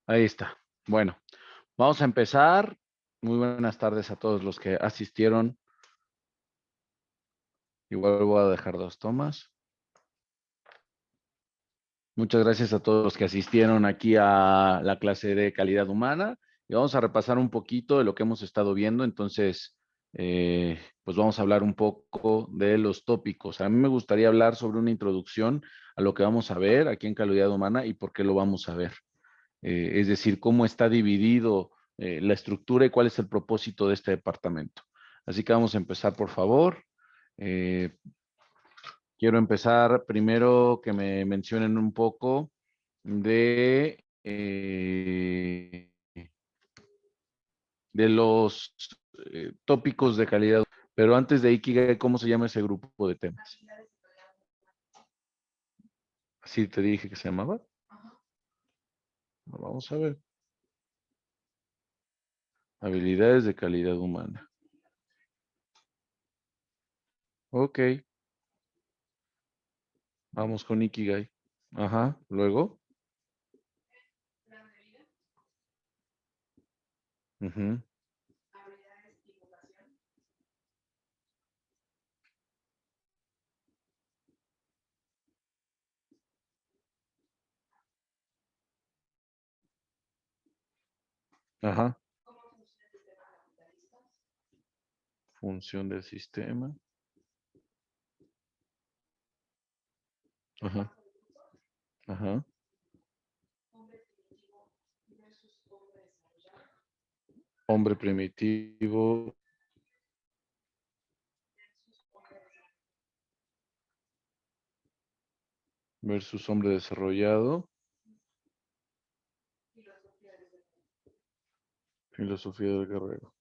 Ahí está. Bueno, vamos a empezar. Muy buenas tardes a todos los que asistieron. Igual voy a dejar dos tomas. Muchas gracias a todos los que asistieron aquí a la clase de calidad humana. Y vamos a repasar un poquito de lo que hemos estado viendo. Entonces, pues vamos a hablar un poco de los tópicos. A mí me gustaría hablar sobre una introducción a lo que vamos a ver aquí en calidad humana y por qué lo vamos a ver. Es decir, cómo está dividido la estructura y cuál es el propósito de este departamento. Así que vamos a empezar, por favor. Eh, Quiero empezar primero que me mencionen un poco de los tópicos de calidad. Pero antes de Ikigai, ¿cómo se llama ese grupo de temas? ¿Así te dije que se llamaba? Vamos a ver. Habilidades de calidad humana. Ok, vamos con Ikigai. Ajá, luego. Ujú, ajá. Función del sistema. Ajá, ajá. Hombre primitivo versus hombre desarrollado. Filosofía del guerrero.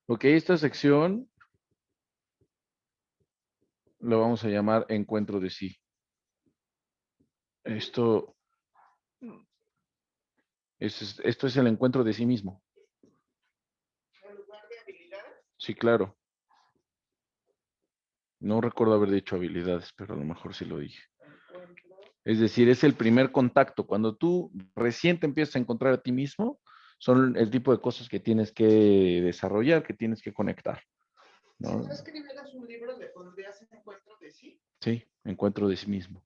Ok, esta sección lo vamos a llamar encuentro de sí. Esto esto es el encuentro de sí mismo. Sí, claro. No recuerdo haber dicho habilidades, pero a lo mejor sí lo dije. Es decir, es el primer contacto. Cuando tú recién te empiezas a encontrar a ti mismo, son el tipo de cosas que tienes que desarrollar, que tienes que conectar, ¿no? Si tú escribieras un libro, ¿le pondrías encuentro de sí? Sí, encuentro de sí mismo.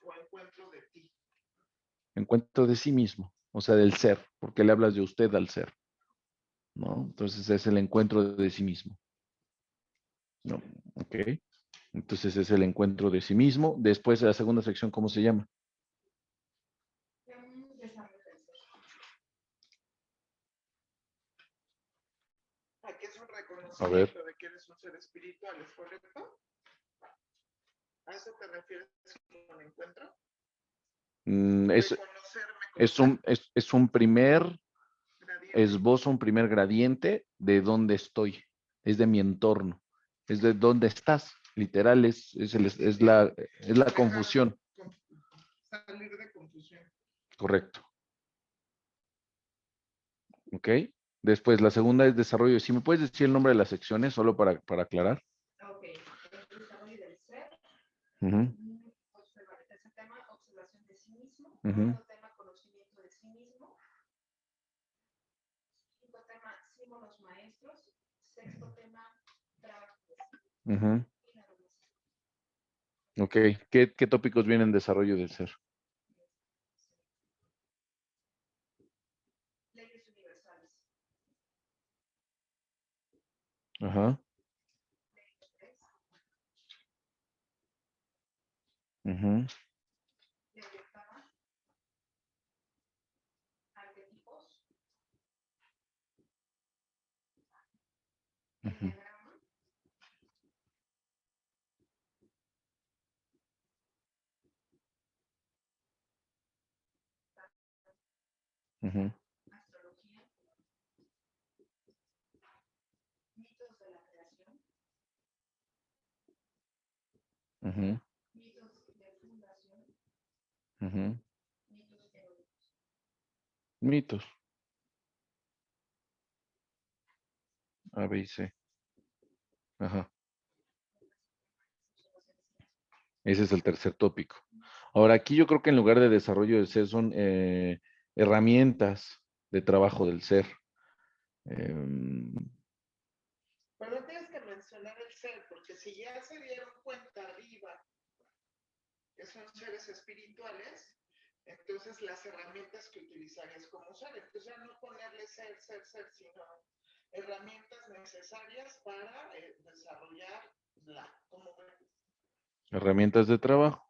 ¿O encuentro de ti? Encuentro de sí mismo, o sea, del ser, porque le hablas de usted al ser, ¿no? Entonces es el encuentro de sí mismo, ¿no? Ok. Entonces es el encuentro de sí mismo. Después de la segunda sección, ¿cómo se llama? Aquí es un A ver. reconocimiento de que eres un ser espiritual, ¿es correcto? ¿A eso te refieres con encuentro? Es un primer gradiente. esbozo, un primer gradiente de dónde estoy, es de mi entorno, es de dónde estás. Literal, es la confusión. Salir de confusión. Correcto. Ok. Después, la segunda es desarrollo. Si me puedes decir el nombre de las secciones, solo para aclarar. Ok. El desarrollo del ser. Ujú, Ese tema, observación de sí mismo. ujú, Otro tema, conocimiento de sí mismo. Quinto tema, símbolos maestros. Sexto tema, prácticas. ujú. Ok. ¿Qué tópicos vienen en desarrollo del ser? Leyes universales. Ajá. Ujú, Arquetipos. ujú, ujú, Astrología. Mitos de la creación. ujú, Mitos de fundación. ujú. Mitos teóricos. Mitos. A, B y C. Ajá. Ese es el tercer tópico. Ahora, aquí yo creo que en lugar de desarrollo del ser son herramientas de trabajo del ser. Em, Pero no tienes que mencionar el ser, porque si ya se dieron cuenta arriba que son seres espirituales, entonces las herramientas que utilizarías como ser, entonces ya no ponerle ser, sino herramientas necesarias para desarrollar ¿cómo ven? herramientas de trabajo.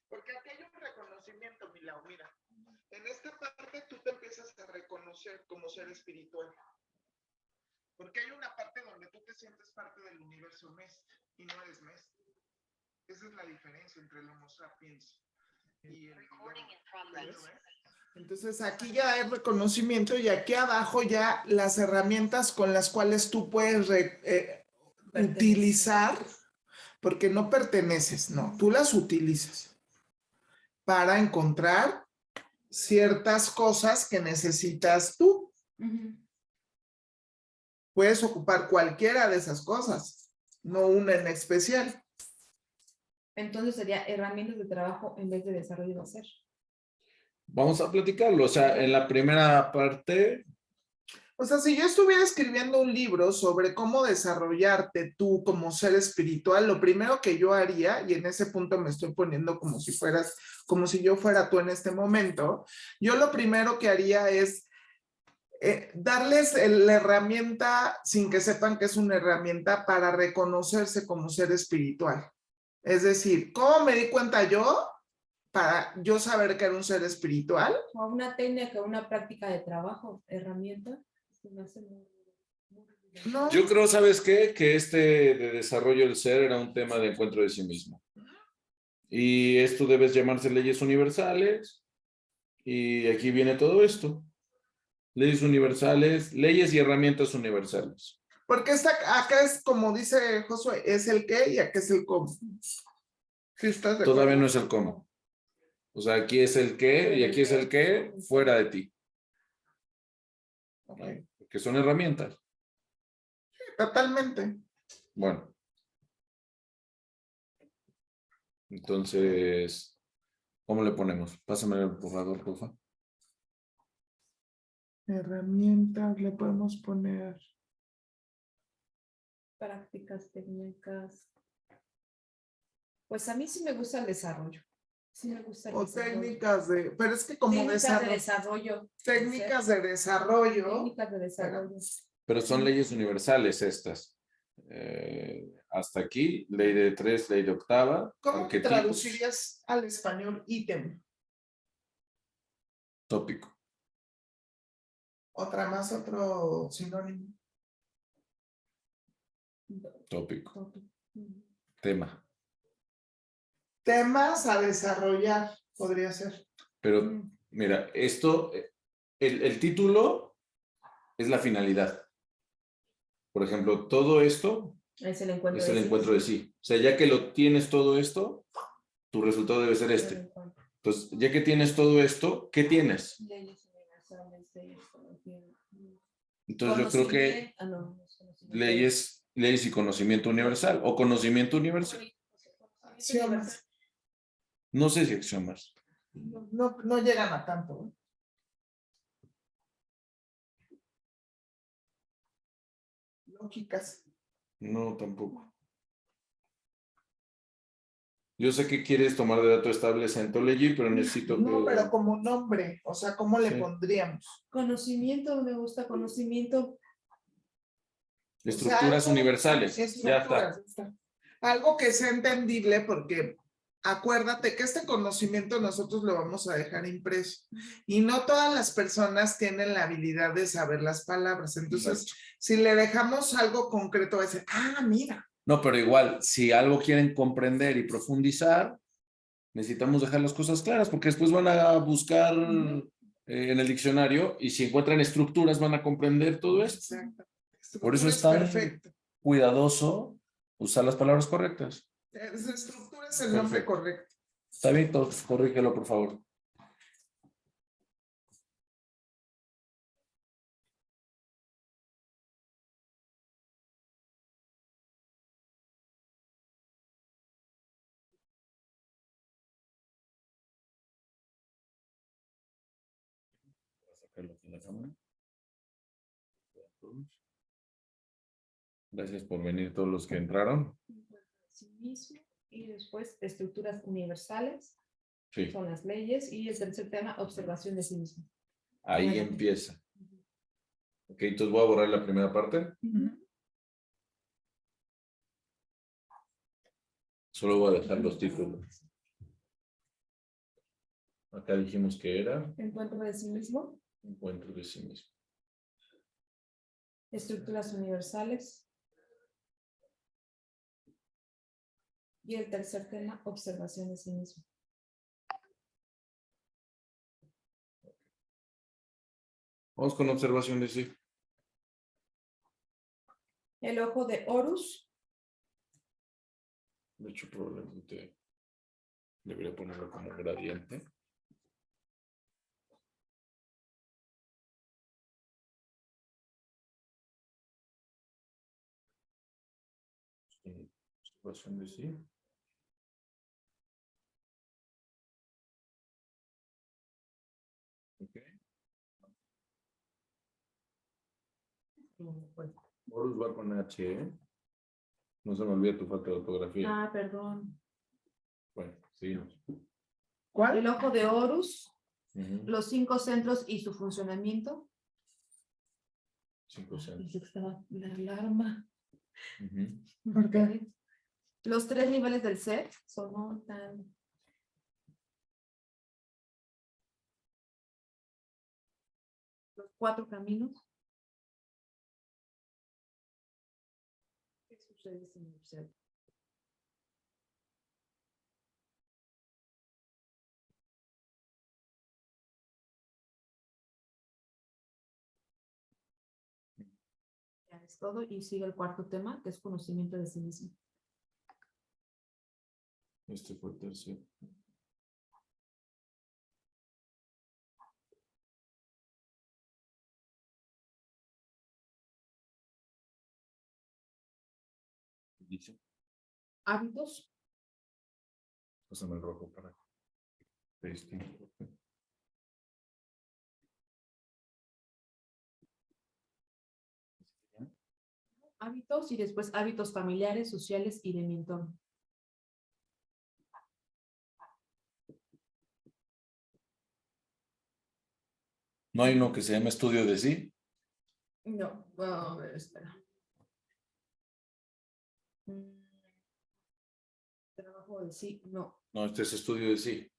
Porque aquí hay un reconocimiento, Milau, mira. En esta parte tú te empiezas a reconocer como ser espiritual. Porque hay una parte donde tú te sientes parte del universo Mest y no eres Mest. Esa es la diferencia entre el Homo sapiens y el humano. Entonces aquí ya hay reconocimiento y aquí abajo ya las herramientas con las cuales tú puedes utilizar, porque no perteneces, no, tú las utilizas para encontrar ciertas cosas que necesitas tú. Puedes ocupar cualquiera de esas cosas, no una en especial. Entonces sería herramientas de trabajo en vez de desarrollo de hacer. Vamos a platicarlo. O sea, en la primera parte, O sea, si yo estuviera escribiendo un libro sobre cómo desarrollarte tú como ser espiritual, lo primero que yo haría, y en ese punto me estoy poniendo como si fueras, como si yo fuera tú en este momento, yo lo primero que haría es darles la herramienta sin que sepan que es una herramienta para reconocerse como ser espiritual. Es decir, ¿cómo me di cuenta yo para yo saber que era un ser espiritual? O una técnica, una práctica de trabajo, herramienta. Se me hace No. yo creo, ¿sabes qué? Que este de desarrollo del ser era un tema de encuentro de sí mismo. Y esto debe llamarse leyes universales. Y aquí viene todo esto. Leyes universales, leyes y herramientas universales. Porque acá es como dice Josué, es el qué y acá es el cómo. ¿Sí estás de acuerdo? Todavía no es el cómo. O sea, aquí es el qué y aquí es el qué fuera de ti. Okay. Que son herramientas. Totalmente. Bueno. Entonces, ¿cómo le ponemos? Pásame el borrador, por favor. Herramientas le podemos poner. prácticas, técnicas. Pues a mí sí me gusta el desarrollo. Sí me gusta el O desarrollo. técnicas de, pero es que como Técnicas de desarrollo. técnicas de desarrollo. Técnicas de desarrollo. Pero son leyes universales estas. Hasta aquí, ley de 3, ley de octava. ¿Cómo arquetipos, traducirías al español ítem? tópico. Otra más, otro sinónimo. Tópico. Tema. Temas a desarrollar, podría ser. Pero mira, esto, el título es la finalidad. Por ejemplo, todo esto Es el encuentro, es el encuentro de sí. O sea, ya que lo tienes todo esto, tu resultado debe ser este. Entonces, ya que tienes todo esto, ¿qué tienes? Entonces yo creo que leyes y conocimiento universal o conocimiento universal. Axiomas. No sé si axiomas. No llegan a tanto. ¿Eh? Lógicas. No, tampoco. Yo sé que quieres tomar de dato estable Scientology, pero necesito No, que... pero como nombre, o sea, ¿cómo le Sí. pondríamos? Conocimiento, me gusta conocimiento. Estructuras O sea, universales. Ya estructuras, está. Algo que sea entendible porque acuérdate que este conocimiento nosotros lo vamos a dejar impreso y no todas las personas tienen la habilidad de saber las palabras. Entonces, Exacto. si le dejamos algo concreto, va a decir, mira. No, pero igual, si algo quieren comprender y profundizar, necesitamos dejar las cosas claras, porque después van a buscar en el diccionario y si encuentran estructuras van a comprender todo esto. Exacto. Por eso es tan perfecto. cuidadoso usar las palabras correctas. Estructura es el nombre correcto. Está bien, corrígelo, por favor. Gracias por venir todos los que entraron. Sí mismo. Y después estructuras universales, Sí, son las leyes, y el tercer tema, observación de sí mismo. ahí Bueno. empieza. Ok, entonces voy a borrar la primera parte. Solo voy a dejar los títulos. Acá dijimos que era Encuentro de sí mismo, encuentro de sí mismo. estructuras universales. Y el tercer tema, observación de sí mismo. Vamos con observación de sí. El ojo de Horus, De hecho, probablemente debería ponerlo como gradiente. Observación de sí. Ok. Horus va con H, ¿eh? No se me olvide tu falta de ortografía. ah, perdón. Bueno, seguimos. ¿Cuál? El ojo de Horus, Ujú. los 5 centros y su funcionamiento. 5 centros. Pensé que estaba la alarma. Ujú. ¿Por qué? Los 3 niveles del ser son tan. Los 4 caminos. ¿Qué sucede si me observo? Ya es todo y sigue el cuarto tema, que es conocimiento de sí mismo. Este fue el tercero. Dice. Hábitos, Pásame el rojo para este. hábitos y después hábitos familiares, sociales y de mi entorno. ¿No hay uno que se llama estudio de sí? No, a ver, espera. Trabajo de sí, no. No, este es estudio de sí.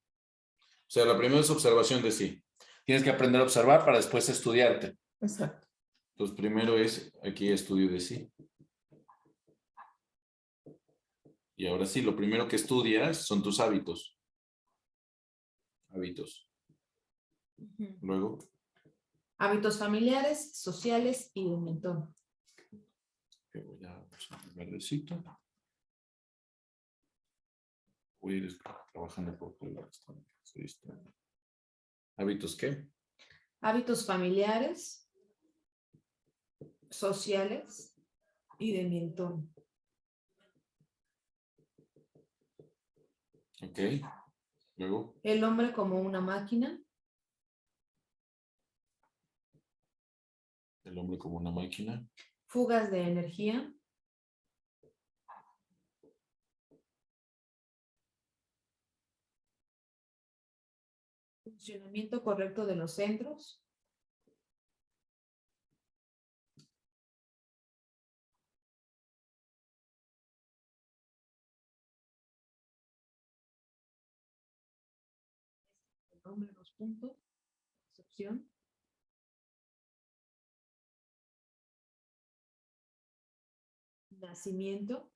O sea, la primera es observación de sí. Tienes que aprender a observar para después estudiarte. Exacto. Entonces, primero es aquí estudio de sí. Y ahora sí, lo primero que estudias son tus hábitos. Hábitos. Luego, Hábitos familiares, sociales y de mi entorno. que voy a usar el verdecito. Voy a ir trabajando por colores también. ¿Hábitos qué? Hábitos familiares, sociales y de mi entorno. Ok. Luego, El hombre como una máquina, el hombre como una máquina. fugas de energía, funcionamiento correcto de los centros, el nombre, los puntos, excepción, nacimiento,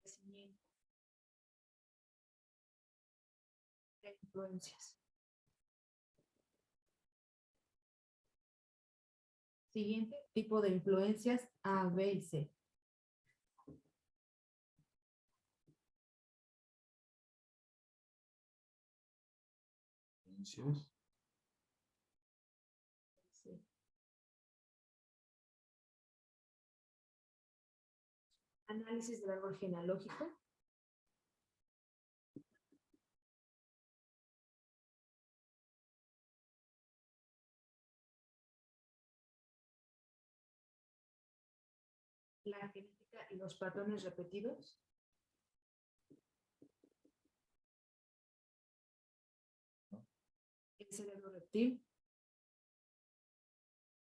crecimiento, e influencias. Siguiente tipo de influencias A, B y C. Influencias. Sí. Análisis del árbol genealógico. la genética y los patrones repetidos. El cerebro reptil.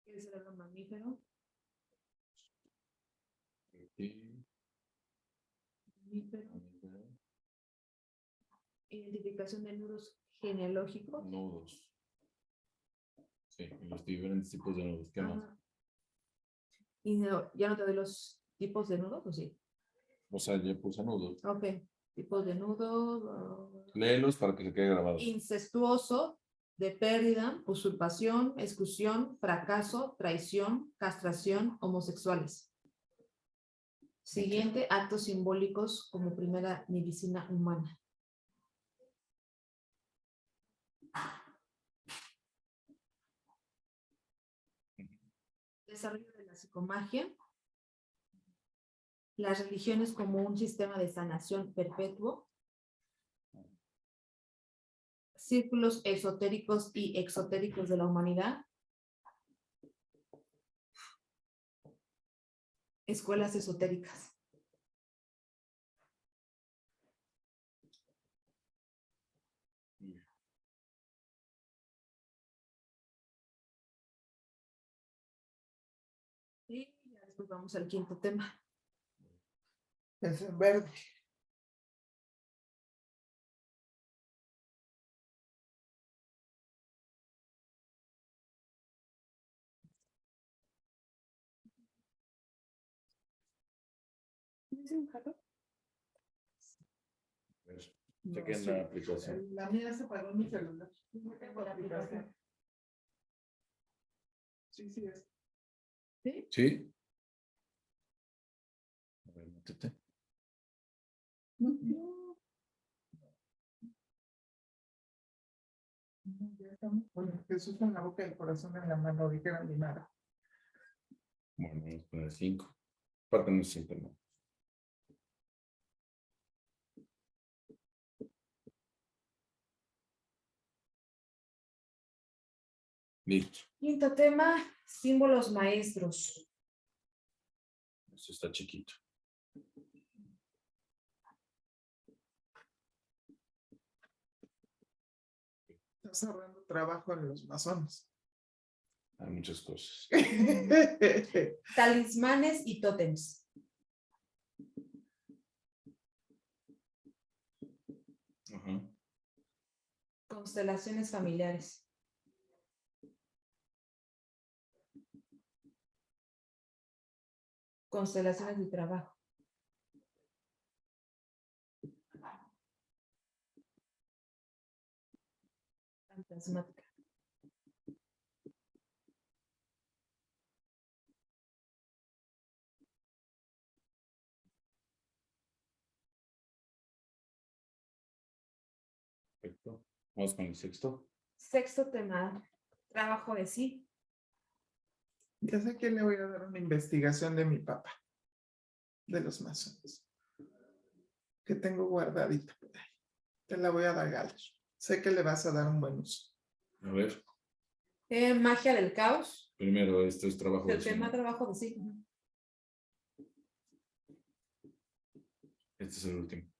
El cerebro mamífero. Identificación de nudos genealógicos. Nudos. Sí, y los diferentes tipos de nudos. ¿Qué más? Ajá. Y ya no te doy los tipos de nudos, ¿o sí? O sea, ya puse nudos. Ok, tipos de nudos. Léelos para que se quede grabado. Incestuoso, de pérdida, usurpación, exclusión, fracaso, traición, castración, homosexuales. Siguiente, actos simbólicos como primera medicina humana. Desarrollo de la psicomagia. Las religiones como un sistema de sanación perpetuo. Círculos esotéricos y exotéricos de la humanidad. Escuelas esotéricas. Y ya después vamos al quinto tema. Es en verde. Chequen sí. la aplicación. La mía se apagó mi celular. No tengo la aplicación. Sí, sí es. ¿Sí? ¿Sí? A ver, métete. Ya estamos. Bueno, Jesús en la boca y el corazón en la mano, dijeron ni nada. Bueno, vamos a poner 5. Aparte no es internet. Listo. Quinto tema, símbolos maestros. Eso está chiquito. Estás ahorrando trabajo en los masones. Hay muchas cosas. Talismanes y tótems. Ajá. Constelaciones familiares. Constelaciones de trabajo. Fantasmática. Perfecto. Vamos con el sexto. Sexto tema, trabajo de sí. Ya sé que le voy a dar una investigación de mi papá, de los masones, que tengo guardadita por ahí. Te la voy a dar, Galer. Sé que le vas a dar un buen uso. A ver, Magia del caos. primero, esto es trabajo de El tema sí. trabajo de sí. Este es el último.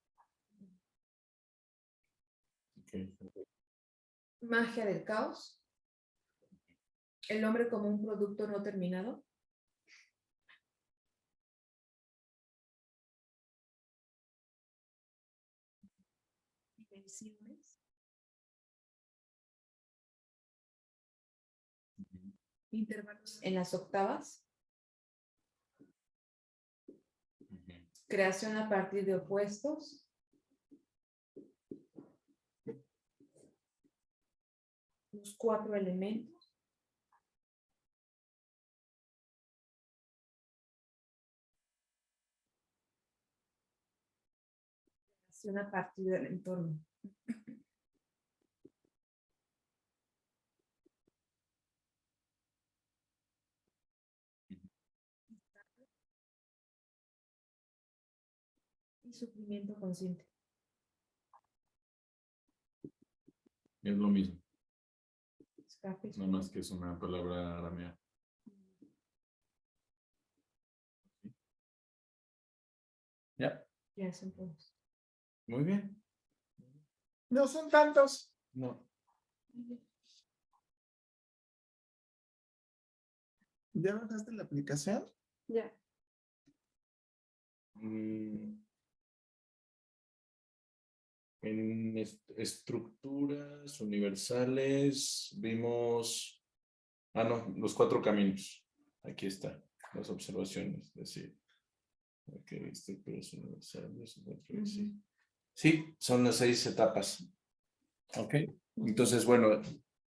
Okay. Magia del caos. El hombre como un producto no terminado. Dimensiones. Intervalos en las octavas. Creación a partir de opuestos. Los 4 elementos. Creación a partir del entorno. Y sufrimiento consciente. Es lo mismo, Escape, nada más que es una palabra aramea. Ya, Ya son todos. muy bien. No son tantos. No. ¿Ya bajaste la aplicación? Ya. En estructuras universales vimos, no, los 4 caminos. Aquí está, las observaciones. Es decir, estructuras universales. Sí. Sí, son las 6 etapas. Ok. Entonces, bueno,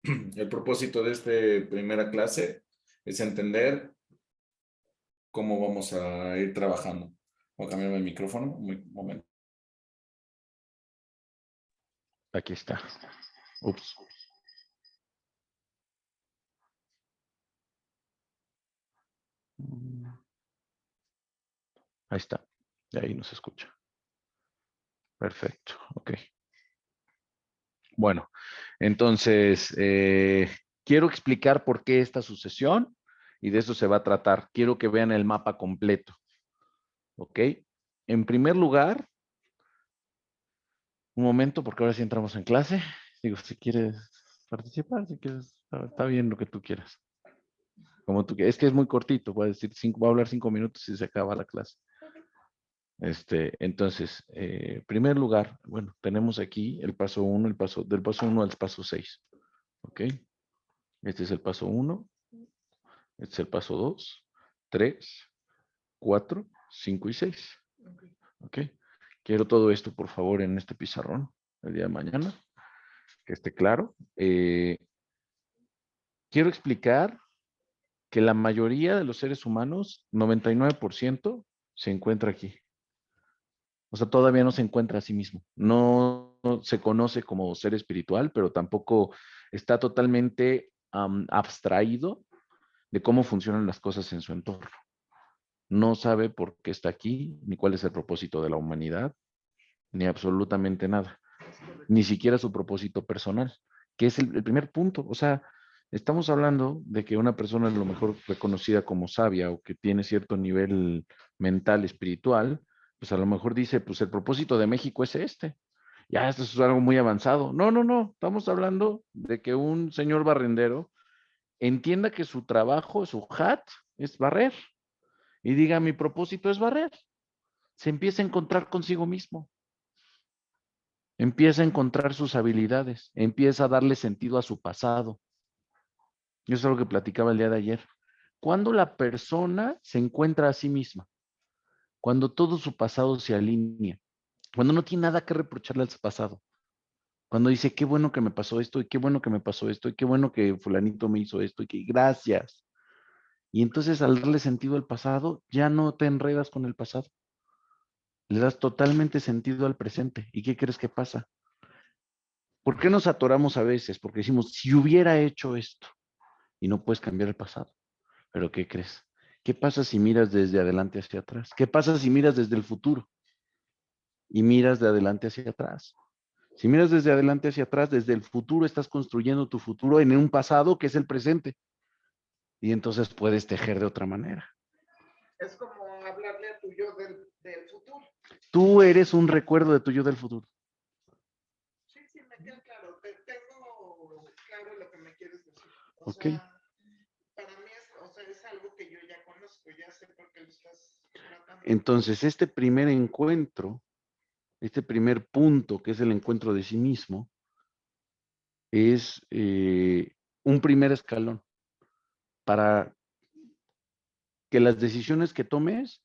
el propósito de esta primera clase es entender cómo vamos a ir trabajando. Voy a cambiarme el micrófono, un momento. Aquí está. Ups. Ahí está. De ahí nos escucha. Perfecto. Ok. Bueno, entonces, quiero explicar por qué esta sucesión y de eso se va a tratar. Quiero que vean el mapa completo. ¿Ok? En primer lugar, un momento, porque ahora sí entramos en clase. Digo, si quieres participar, si quieres, está bien lo que tú quieras. Como tú quieras. Es que es muy cortito, voy a hablar 5 minutos y se acaba la clase. Entonces, primer lugar, bueno, tenemos aquí el paso 1, del paso 1 al paso 6. ¿Ok? Este es el paso 1, este es el paso 2, 3, 4, 5 y 6. ¿Ok? Quiero todo esto, por favor, en este pizarrón el día de mañana, que esté claro. Quiero explicar que la mayoría de los seres humanos, 99%, se encuentra aquí. O sea, todavía no se encuentra a sí mismo. No se conoce como ser espiritual, pero tampoco está totalmente abstraído de cómo funcionan las cosas en su entorno. No sabe por qué está aquí, ni cuál es el propósito de la humanidad, ni absolutamente nada. Ni siquiera su propósito personal, que es el primer punto. O sea, estamos hablando de que una persona a lo mejor reconocida como sabia o que tiene cierto nivel mental, espiritual, pues a lo mejor dice, pues el propósito de México es este. Ya, esto es algo muy avanzado. No, no, no. Estamos hablando de que un señor barrendero entienda que su trabajo, su hat, es barrer. Y diga, mi propósito es barrer. Se empieza a encontrar consigo mismo. Empieza a encontrar sus habilidades. Empieza a darle sentido a su pasado. Eso es algo que platicaba el día de ayer. Cuando la persona se encuentra a sí misma, cuando todo su pasado se alinea, cuando no tiene nada que reprocharle al pasado, cuando dice, qué bueno que me pasó esto, y qué bueno que me pasó esto, y qué bueno que fulanito me hizo esto, y que gracias. Y entonces al darle sentido al pasado, ya no te enredas con el pasado. Le das totalmente sentido al presente. ¿Y qué crees que pasa? ¿Por qué nos atoramos a veces? Porque decimos, si hubiera hecho esto, y no puedes cambiar el pasado. Pero ¿qué crees? ¿Qué pasa si miras desde adelante hacia atrás? ¿Qué pasa si miras desde el futuro y miras de adelante hacia atrás? Si miras desde adelante hacia atrás, desde el futuro estás construyendo tu futuro en un pasado que es el presente. Y entonces puedes tejer de otra manera. Es como hablarle a tu yo del futuro. Tú eres un recuerdo de tu yo del futuro. Sí, sí, me queda claro. Tengo claro lo que me quieres decir. O ¿Ok? sea, para mí es algo que yo ya conozco, ya sé por qué lo estás tratando. Entonces, este primer encuentro, este primer punto, que es el encuentro de sí mismo, es un primer escalón para que las decisiones que tomes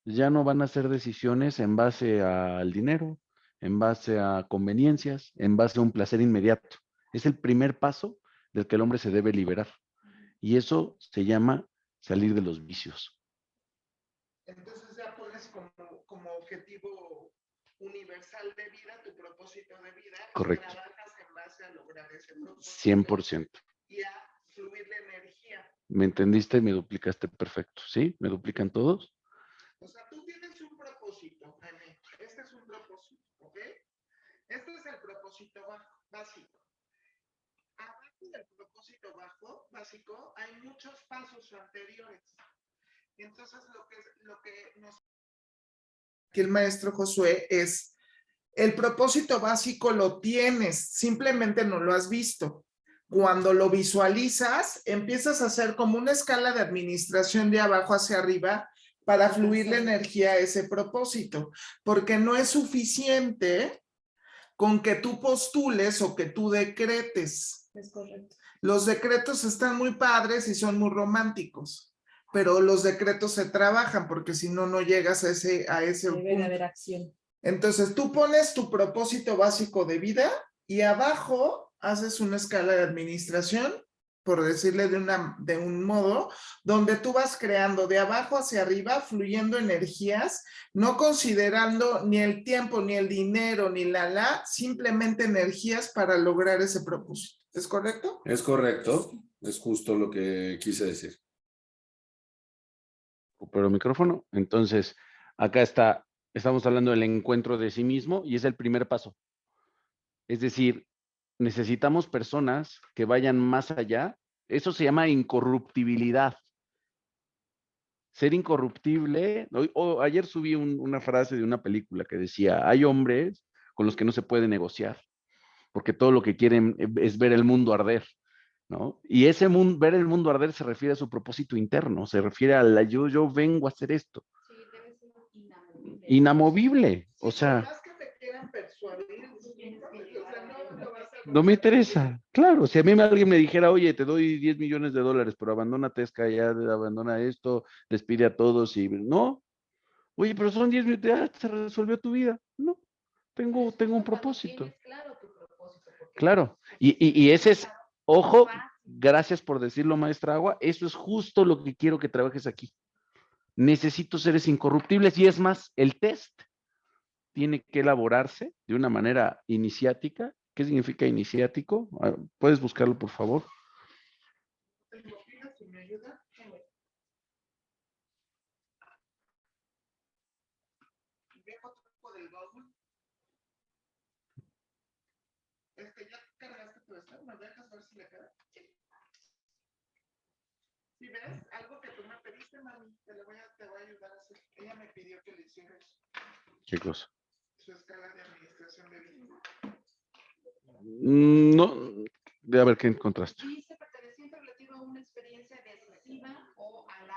ya no van a ser decisiones en base al dinero, en base a conveniencias, en base a un placer inmediato. Es el primer paso del que el hombre se debe liberar. Y eso se llama salir de los vicios. Entonces ya pones como objetivo universal de vida, tu propósito de vida, Correcto. y trabajas en base a lograr ese propósito 100%. y a fluir la energía. ¿Me entendiste? Me duplicaste perfecto. ¿Sí? ¿Me duplican todos? O sea, tú tienes un propósito, Jaime. Este es un propósito, ¿ok? Este es el propósito básico. Abajo del propósito básico hay muchos pasos anteriores. Entonces, lo que nos aquí el maestro Josué, es el propósito básico lo tienes, simplemente no lo has visto. Cuando lo visualizas, empiezas a hacer como una escala de administración de abajo hacia arriba para fluir la energía a ese propósito, porque no es suficiente con que tú postules o que tú decretes. Es correcto. Los decretos están muy padres y son muy románticos, pero los decretos se trabajan porque si no, no llegas a ese Debe de punto. haber acción. Entonces tú pones tu propósito básico de vida y abajo haces una escala de administración, por decirle de un modo, donde tú vas creando de abajo hacia arriba, fluyendo energías, no considerando ni el tiempo, ni el dinero, ni simplemente energías para lograr ese propósito. ¿Es correcto? Es correcto, es justo lo que quise decir. Recupero micrófono. Entonces, acá estamos hablando del encuentro de sí mismo y es el primer paso. Es decir, necesitamos personas que vayan más allá. Eso se llama incorruptibilidad. Ser incorruptible. Ayer subí una frase de una película que decía, hay hombres con los que no se puede negociar, porque todo lo que quieren es ver el mundo arder, ¿no? Y ese mundo, ver el mundo arder se refiere a su propósito interno, se refiere a yo vengo a hacer esto. Sí, debe ser inamovible. Inamovible, o sea, Por más que te quieran persuadir, no me interesa. Claro, si a mí alguien me dijera, oye, te doy 10 millones de dólares, pero abandona Tesca ya, abandona esto, despide a todos y no. Oye, pero son 10 millones, ya se resolvió tu vida. No, tengo un propósito. Claro, tu propósito. Claro, y ese es, ojo, gracias por decirlo, maestra Agua, eso es justo lo que quiero que trabajes aquí. Necesito seres incorruptibles y es más, el test tiene que elaborarse de una manera iniciática. ¿Qué significa iniciático? ¿Puedes buscarlo, por favor? ¿Me ayuda? Viejo truco del dogma. Ya cargaste tu esto, ¿me dejas ver si le queda? Si ves algo que tú me pediste, mami, te voy a ayudar a hacer. Ella me pidió que le hicieras ¿Qué cosa? su escala de administración de vida. No, de a ver qué encontraste. Dice perteneciente relativo a una experiencia decisiva o a la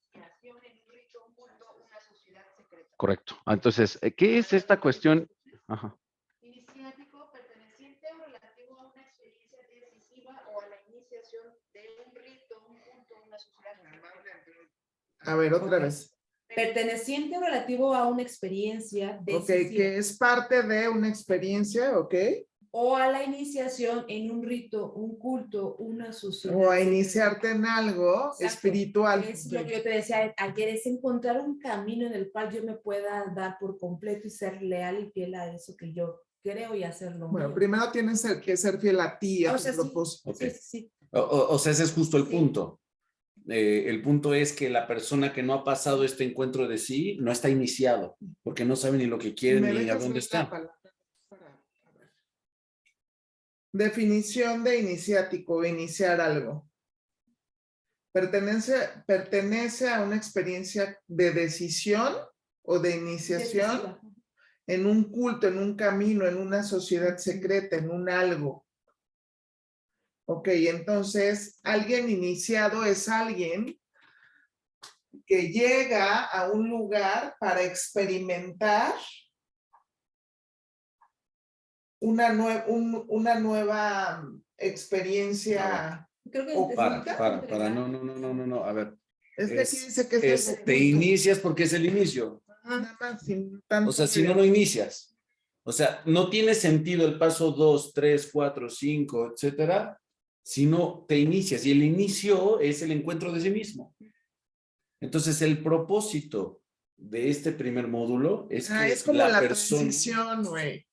iniciación en un rito, un culto, una sociedad secreta. Correcto. Entonces, ¿qué es esta cuestión? Ajá. Iniciático perteneciente o relativo a una experiencia decisiva o a la iniciación de un rito, un culto, una sociedad secreta. A ver, otra vez. Perteneciente o relativo a una experiencia decisiva. Ok, que es parte de una experiencia, ok. O a la iniciación en un rito, un culto, una sociedad. O a iniciarte en algo espiritual. Es lo que yo te decía ayer, es encontrar un camino en el cual yo me pueda dar por completo y ser leal y fiel a eso que yo creo y hacerlo. Bueno, mío. primero tienes que ser fiel a ti, a O tu sea, sí, propósito. Ok. sí. O sea, ese es justo el Sí. punto. El punto es que la persona que no ha pasado este encuentro de sí no está iniciado, porque no sabe ni lo que quiere ¿Me ni a dejas dónde ver la está. palabra a ver. Definición de iniciático, iniciar algo. Pertenece a una experiencia de decisión o de iniciación Decisiva. en un culto, en un camino, en una sociedad secreta, en un algo. Ok, entonces, alguien iniciado es alguien que llega a un lugar para experimentar una nueva experiencia. Creo que Oculta. Para, no, a ver. Es que aquí dice que es algo te oculto. inicias porque es el inicio. Nada más, sin tanto O sea, si no, no inicias. O sea, no tiene sentido el paso 2, 3, 4, 5, etcétera, si no te inicias. Y el inicio es el encuentro de sí mismo. Entonces, el propósito de este primer módulo es que es como la persona, transición, güey.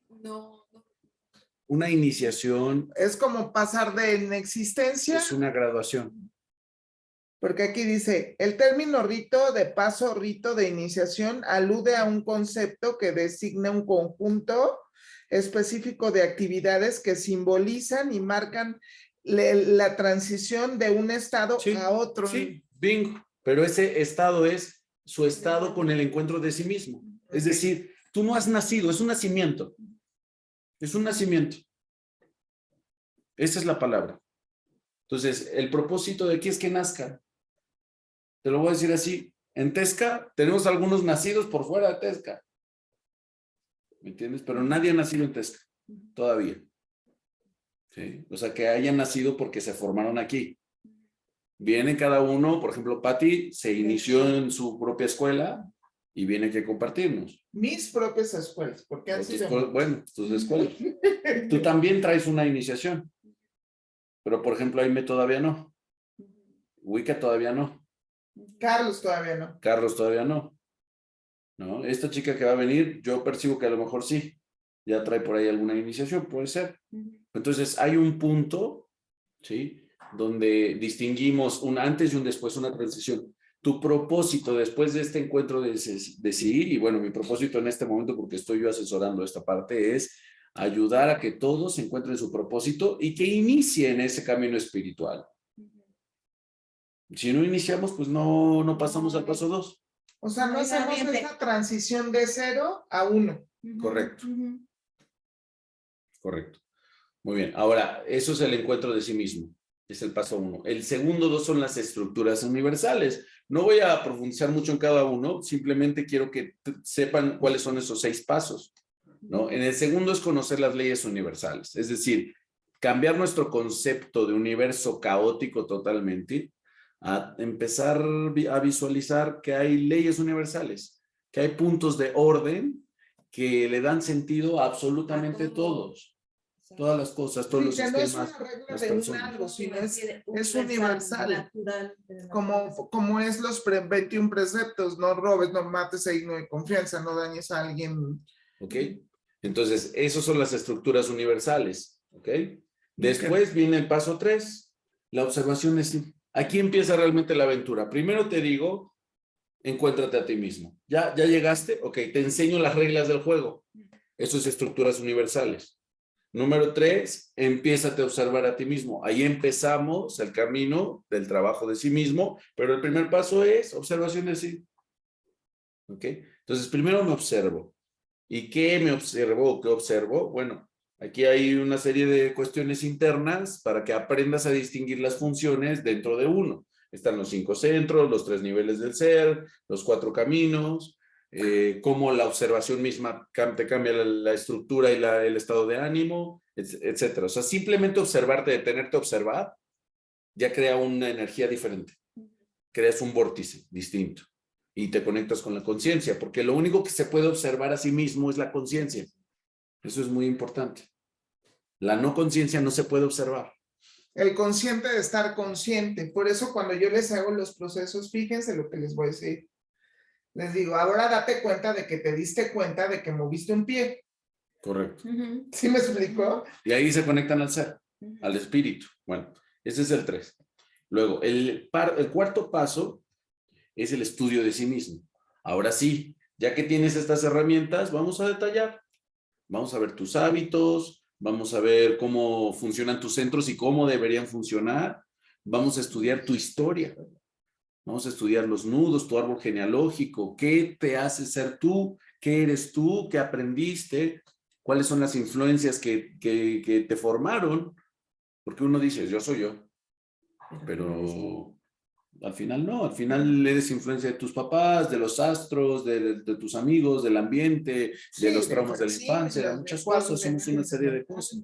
no. una iniciación Es como pasar de inexistencia, es una graduación. porque aquí dice, el término rito de paso, rito de iniciación, alude a un concepto que designa un conjunto específico de actividades que simbolizan y marcan la transición de un estado Sí, a otro. Sí, bingo. Pero ese estado es su estado con el encuentro de sí mismo. Es decir, tú no has nacido, es un nacimiento. Es un nacimiento. Esa es la palabra. Entonces, el propósito de aquí es que nazca. Te lo voy a decir así. En Tesca tenemos algunos nacidos por fuera de Tesca. ¿Me entiendes? Pero nadie ha nacido en Tesca todavía. ¿Sí? O sea, que hayan nacido porque se formaron aquí. Viene cada uno, por ejemplo, Patti se inició en su propia escuela y viene aquí a compartirnos. Mis propias escuelas, porque han sido... Bueno, tus escuelas. Tú también traes una iniciación. Pero, por ejemplo, Aime todavía no. Wicca todavía no. Carlos todavía no. Carlos todavía no. ¿No? Esta chica que va a venir, yo percibo que a lo mejor sí. Ya trae por ahí alguna iniciación, puede ser. Entonces, hay un punto, ¿sí? Donde distinguimos un antes y un después, una transición. Tu propósito después de este encuentro de decidir, y bueno, mi propósito en este momento, porque estoy yo asesorando esta parte, es ayudar a que todos encuentren su propósito y que inicien ese camino espiritual. Si no iniciamos, pues no pasamos al paso 2. O sea, no hacemos esa transición de 0 a 1. Correcto. Correcto. Muy bien. Ahora, eso es el encuentro de sí mismo. Es el paso 1. El segundo 2 son las estructuras universales. No voy a profundizar mucho en cada uno, simplemente quiero que sepan cuáles son esos 6 pasos, ¿no? En el segundo es conocer las leyes universales, es decir, cambiar nuestro concepto de universo caótico totalmente, a empezar a visualizar que hay leyes universales, que hay puntos de orden que le dan sentido a absolutamente todos. Todas las cosas, todos los sistemas. No es una regla de un algo, sino es universal. Como es los 21 preceptos: no robes, no mates, e digno de confianza, no dañes a alguien. Ok. Entonces, esas son las estructuras universales. Ok. Después viene el paso 3, la observación es. Aquí empieza realmente la aventura. Primero te digo, encuéntrate a ti mismo. ¿Ya llegaste? Ok, te enseño las reglas del juego. Eso es estructuras universales. Número 3, empiézate a observar a ti mismo. Ahí empezamos el camino del trabajo de sí mismo, pero el primer paso es observación de sí. ¿Ok? Entonces, primero me observo. ¿Y qué me observo? ¿Qué observo? Bueno, aquí hay una serie de cuestiones internas para que aprendas a distinguir las funciones dentro de uno. Están los 5 centros, los 3 niveles del ser, los 4 caminos, cómo la observación misma te cambia la estructura y el estado de ánimo, etcétera. O sea, simplemente observarte, detenerte a observar, ya crea una energía diferente. Creas un vórtice distinto y te conectas con la conciencia, porque lo único que se puede observar a sí mismo es la conciencia. Eso es muy importante. La no conciencia no se puede observar. El consciente de estar consciente. Por eso cuando yo les hago los procesos, fíjense lo que les voy a decir. Les digo, ahora date cuenta de que te diste cuenta de que moviste un pie. Correcto. ¿Sí me explicó? Y ahí se conectan al ser, al espíritu. Bueno, ese es el 3. Luego, el cuarto paso es el estudio de sí mismo. Ahora sí, ya que tienes estas herramientas, vamos a detallar. Vamos a ver tus hábitos, vamos a ver cómo funcionan tus centros y cómo deberían funcionar. Vamos a estudiar tu historia. Vamos a estudiar los nudos, tu árbol genealógico, qué te hace ser tú, qué eres tú, qué aprendiste, cuáles son las influencias que te formaron. Porque uno dice, yo soy yo, pero al final no, al final eres influencia de tus papás, de los astros, de tus amigos, del ambiente, de los traumas de la infancia, muchas cosas, somos una serie de cosas.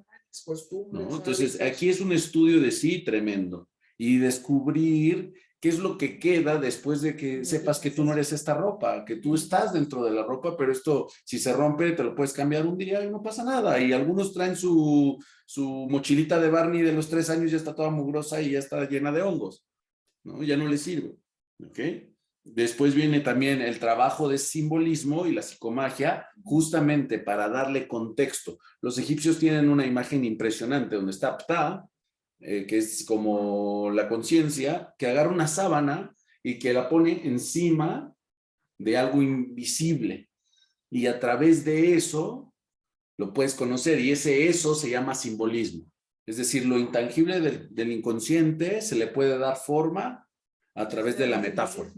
¿No? Entonces, aquí es un estudio de sí tremendo y descubrir qué es lo que queda después de que sepas que tú no eres esta ropa, que tú estás dentro de la ropa, pero esto, si se rompe, te lo puedes cambiar un día y no pasa nada. Y algunos traen su mochilita de Barney de los 3 años, ya está toda mugrosa y ya está llena de hongos, ¿no? Ya no le sirve, ¿ok? Después viene también el trabajo de simbolismo y la psicomagia, justamente para darle contexto. Los egipcios tienen una imagen impresionante donde está Ptah, que es como la conciencia, que agarra una sábana y que la pone encima de algo invisible. Y a través de eso lo puedes conocer, y eso se llama simbolismo. Es decir, lo intangible del inconsciente se le puede dar forma a través de la metáfora.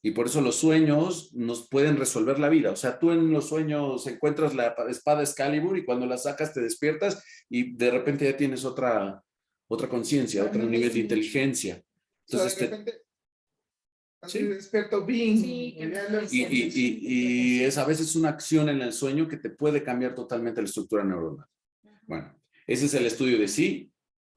Y por eso los sueños nos pueden resolver la vida. O sea, tú en los sueños encuentras la espada Excalibur y cuando la sacas te despiertas y de repente ya tienes otra conciencia, otro nivel de inteligencia. Entonces, de repente, así sí. despierto, ¡bing! Sí, que Ya me lo sientes. Y es a veces una acción en el sueño que te puede cambiar totalmente la estructura neuronal. Bueno, ese es el estudio de sí.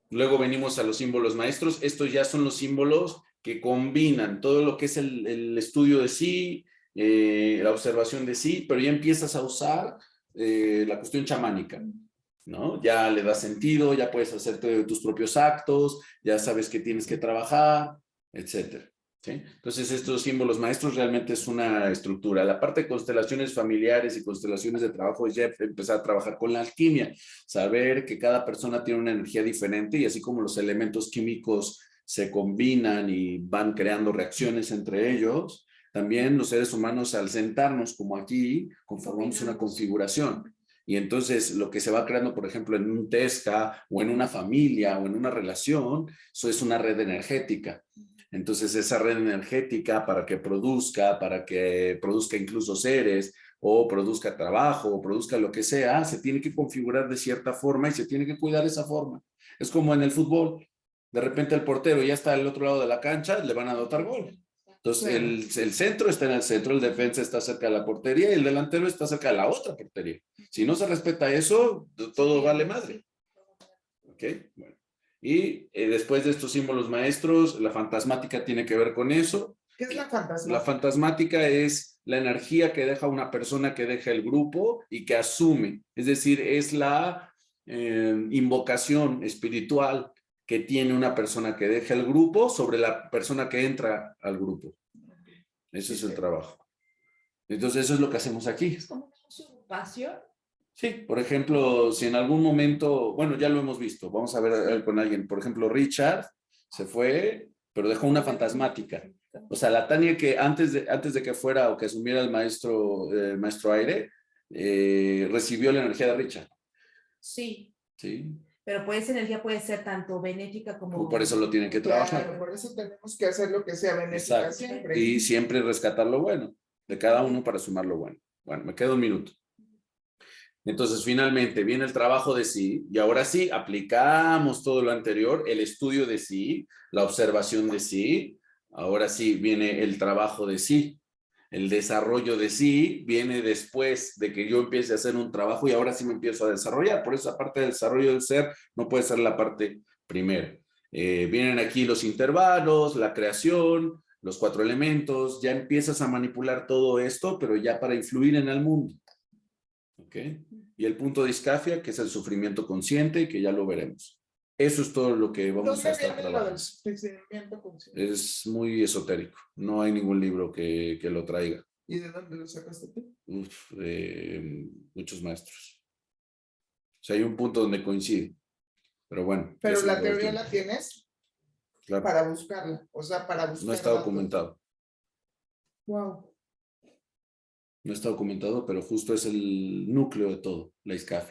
Luego venimos a los símbolos maestros. Estos ya son los símbolos que combinan todo lo que es el estudio de sí, la observación de sí, pero ya empiezas a usar la cuestión chamánica, ¿no? Ya le das sentido, ya puedes hacerte tus propios actos, ya sabes que tienes que trabajar, etcétera. ¿Sí? Entonces estos símbolos maestros realmente es una estructura. La parte de constelaciones familiares y constelaciones de trabajo es ya empezar a trabajar con la alquimia, saber que cada persona tiene una energía diferente y así como los elementos químicos se combinan y van creando reacciones entre ellos, también los seres humanos al sentarnos como aquí conformamos una configuración. Y entonces lo que se va creando, por ejemplo, en un Tesca o en una familia o en una relación, eso es una red energética. Entonces esa red energética para que produzca incluso seres o produzca trabajo o produzca lo que sea, se tiene que configurar de cierta forma y se tiene que cuidar esa forma. Es como en el fútbol. De repente el portero ya está al otro lado de la cancha, le van a anotar gol. Entonces el centro está en el centro, el defensa está cerca de la portería y el delantero está cerca de la otra portería. Si no se respeta eso, todo vale madre. ¿Ok? Bueno. Y después de estos símbolos maestros, la fantasmática tiene que ver con eso. ¿Qué es la fantasmática? La fantasmática es la energía que deja una persona que deja el grupo y que asume. Es decir, es la invocación espiritual que tiene una persona que deja el grupo sobre la persona que entra al grupo. Ese es el trabajo. Entonces, eso es lo que hacemos aquí. Es como una usurpación. Sí, por ejemplo, si en algún momento, bueno, ya lo hemos visto, vamos a ver con alguien, por ejemplo, Richard se fue, pero dejó una fantasmática. O sea, la Tania que antes de que fuera o que asumiera el maestro aire, recibió la energía de Richard. Sí, Sí, pero esa energía puede ser tanto benéfica como... por eso lo tienen que trabajar. Claro, por eso tenemos que hacer lo que sea benéfica Exacto. siempre. Y siempre rescatar lo bueno de cada uno para sumar lo bueno. Bueno, me queda un minuto. Entonces, finalmente viene el trabajo de sí y ahora sí aplicamos todo lo anterior, el estudio de sí, la observación de sí. Ahora sí viene el trabajo de sí. El desarrollo de sí viene después de que yo empiece a hacer un trabajo y ahora sí me empiezo a desarrollar. Por eso, aparte del desarrollo del ser, no puede ser la parte primera. Vienen aquí los intervalos, la creación, los 4 elementos. Ya empiezas a manipular todo esto, pero ya para influir en el mundo. ¿Ok? Y el punto de Ischafia, que es el sufrimiento consciente, que ya lo veremos. Eso es todo lo que vamos a estar trabajando. Sufrimiento consciente? Es muy esotérico. No hay ningún libro que lo traiga. ¿Y de dónde lo sacaste tú? Muchos maestros. O sea, hay un punto donde coincide. Pero bueno. Pero la teoría la tienes claro. para buscarla. O sea, para buscar. No está documentado. Wow. No está documentado, pero justo es el núcleo de todo, la Ischafia.